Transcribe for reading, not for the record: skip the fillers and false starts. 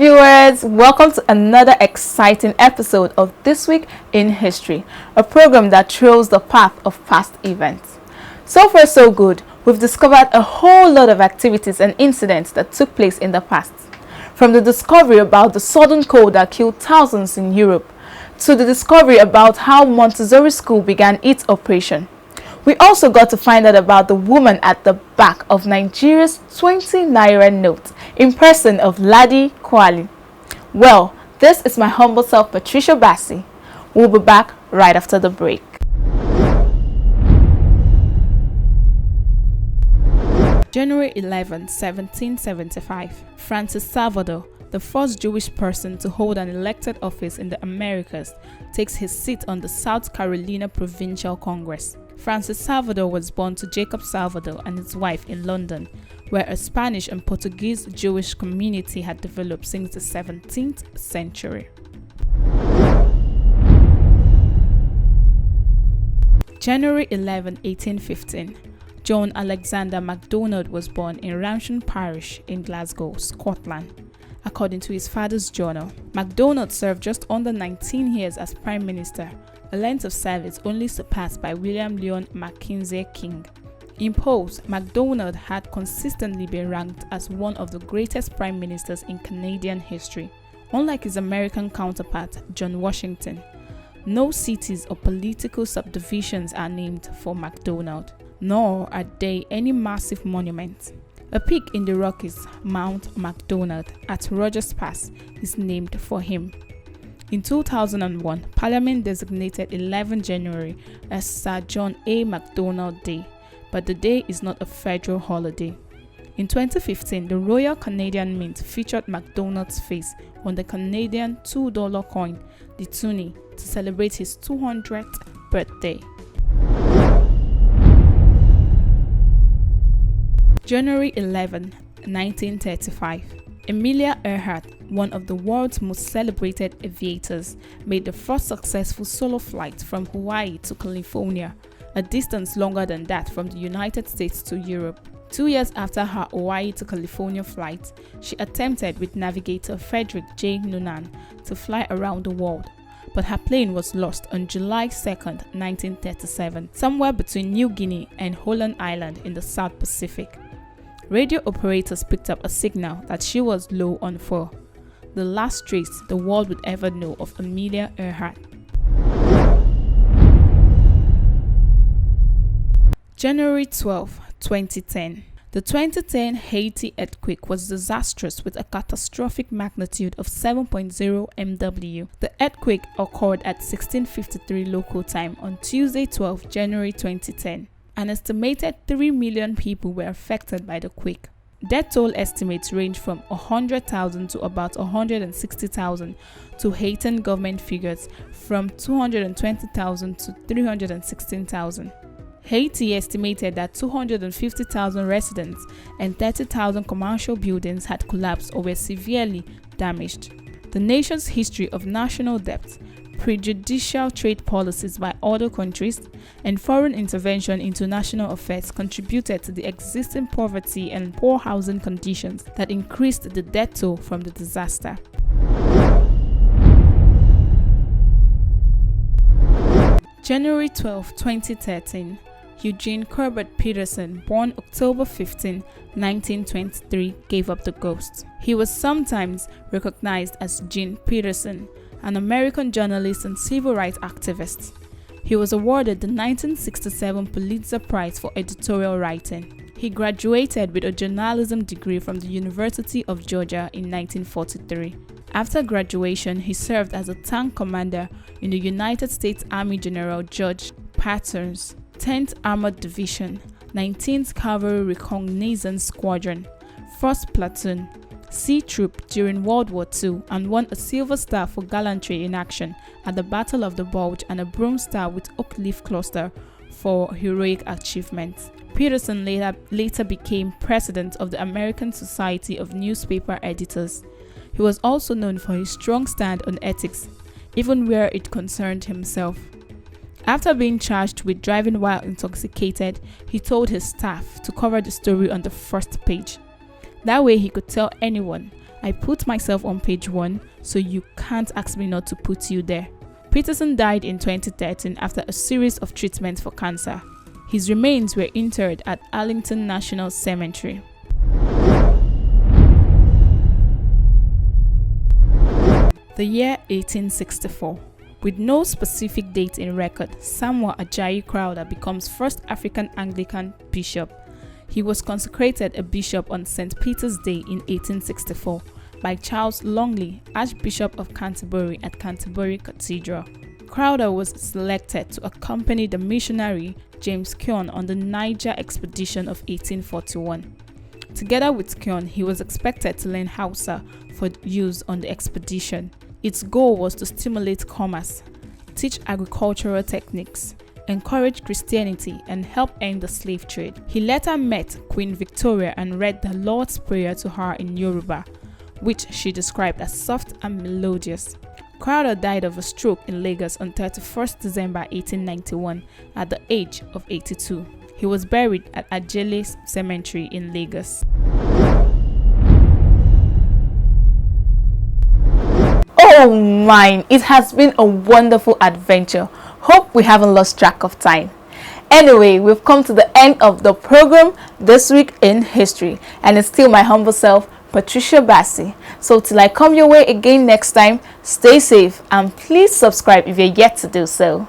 viewers, welcome to another exciting episode of This Week in History, a program that trails the path of past events. So far so good, we've discovered a whole lot of activities and incidents that took place in the past. From the discovery about the Southern Cold that killed thousands in Europe, to the discovery about how Montessori School began its operation. We also got to find out about the woman at the back of Nigeria's 20 Naira note in person of Ladi Kwali. Well, this is my humble self, Patricia Bassi. We'll be back right after the break. January 11, 1775, Francis Salvador, the first Jewish person to hold an elected office in the Americas, takes his seat on the South Carolina Provincial Congress. Francis Salvador was born to Jacob Salvador and his wife in London, where a Spanish and Portuguese Jewish community had developed since the 17th century. January 11, 1815, John Alexander MacDonald was born in Ramsden Parish in Glasgow, Scotland. According to his father's journal, MacDonald served just under 19 years as Prime Minister, a length of service only surpassed by William Lyon Mackenzie King. In polls, MacDonald had consistently been ranked as one of the greatest prime ministers in Canadian history. Unlike his American counterpart, John Washington, no cities or political subdivisions are named for MacDonald, nor are there any massive monuments. A peak in the Rockies, Mount MacDonald at Rogers Pass, is named for him. In 2001, Parliament designated 11 January as Sir John A. Macdonald Day, but the day is not a federal holiday. In 2015, the Royal Canadian Mint featured MacDonald's face on the Canadian $2 coin, the toonie, to celebrate his 200th birthday. January 11, 1935. Amelia Earhart, one of the world's most celebrated aviators, made the first successful solo flight from Hawaii to California, a distance longer than that from the United States to Europe. 2 years after her Hawaii to California flight, she attempted with navigator Frederick J. Noonan to fly around the world, but her plane was lost on July 2, 1937, somewhere between New Guinea and Holland Island in the South Pacific. Radio operators picked up a signal that she was low on fuel, the last trace the world would ever know of Amelia Earhart. January 12, 2010. The 2010 Haiti earthquake was disastrous with a catastrophic magnitude of 7.0 MW. The earthquake occurred at 16:53 local time on Tuesday, 12 January 2010. An estimated 3 million people were affected by the quake. Death toll estimates range from 100,000 to about 160,000, to Haitian government figures from 220,000 to 316,000. Haiti estimated that 250,000 residents and 30,000 commercial buildings had collapsed or were severely damaged. The nation's history of national debt, prejudicial trade policies by other countries, and foreign intervention into national affairs contributed to the existing poverty and poor housing conditions that increased the death toll from the disaster. January 12, 2013. Eugene Corbett Peterson, born October 15, 1923, gave up the ghost. He was sometimes recognized as Gene Peterson, an American journalist and civil rights activist. He was awarded the 1967 Pulitzer Prize for editorial writing. He graduated with a journalism degree from the University of Georgia in 1943. After graduation, he served as a tank commander in the United States Army General George Patton's 10th Armored Division, 19th Cavalry Reconnaissance Squadron, 1st Platoon, Sea Troop during World War II, and won a Silver Star for gallantry in action at the Battle of the Bulge and a Bronze Star with Oak Leaf Cluster for heroic achievements. Peterson later became president of the American Society of Newspaper Editors. He was also known for his strong stand on ethics, even where it concerned himself. After being charged with driving while intoxicated, he told his staff to cover the story on the first page. That way he could tell anyone, I put myself on page 1, so you can't ask me not to put you there. Peterson died in 2013 after a series of treatments for cancer. His remains were interred at Arlington National Cemetery. The year 1864. With no specific date in record, Samuel Ajayi Crowther becomes first African Anglican bishop. He was consecrated a bishop on St. Peter's Day in 1864 by Charles Longley, Archbishop of Canterbury at Canterbury Cathedral. Crowther was selected to accompany the missionary James Keon on the Niger expedition of 1841. Together with Keon, he was expected to learn Hausa for use on the expedition. Its goal was to stimulate commerce, teach agricultural techniques, encourage Christianity, and help end the slave trade. He later met Queen Victoria and read the Lord's Prayer to her in Yoruba, which she described as soft and melodious. Crowther died of a stroke in Lagos on 31st December 1891 at the age of 82. He was buried at Ajele Cemetery in Lagos. Oh my, it has been a wonderful adventure. Hope we haven't lost track of time. Anyway, we've come to the end of the program this week in history, and it's still my humble self, Patricia Bassi. So till I come your way again next time, stay safe and please subscribe if you're yet to do so.